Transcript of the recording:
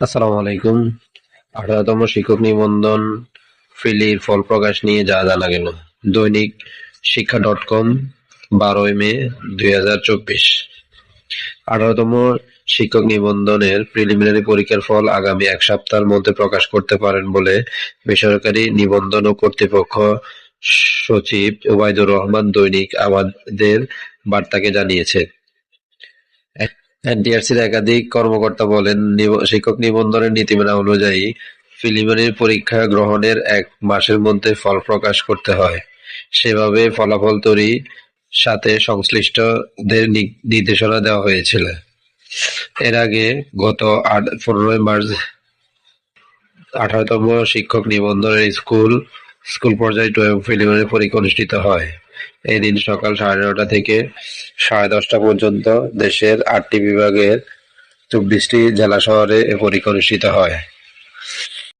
আসসালামু আলাইকুম। 18তম শিক্ষক নিবন্ধন প্রিলির ফল প্রকাশ নিয়ে যা জানা গেল। দৈনিক শিক্ষা.com 12 মে 2024। 18তম শিক্ষক নিবন্ধনের প্রিলিমিনারি পরীক্ষার ফল আগামী এক সপ্তাহের মধ্যে প্রকাশ করতে পারেন বলে বেসরকারি নিবন্ধন কর্তৃপক্ষ সচিব ওবায়দুর রহমান দৈনিক আমাদের বার্তাকে জানিয়েছে। এনটিআরসির একাধিক কর্মকর্তা বলেন, শিক্ষক নিবন্ধনের নীতিমালা অনুযায়ী প্রিলিমিনারি পরীক্ষা গ্রহণের 1 মাসের মধ্যে ফল প্রকাশ করতে হয়। সেভাবে ফলাফল তৈরির সাথে সংশ্লিষ্টদের নির্দেশনা দেওয়া হয়েছিল। এর আগে গত 15 মার্চ 18তম শিক্ষক নিবন্ধনের স্কুল পর্যায়ে প্রিলিমিনারি পরীক্ষা অনুষ্ঠিত হয়। এদিন সকাল 9:30 থেকে 10:30 পর্যন্ত দেশের 8টি বিভাগের 24টি জেলা শহরে এ পরীক্ষা অনুষ্ঠিত হয়।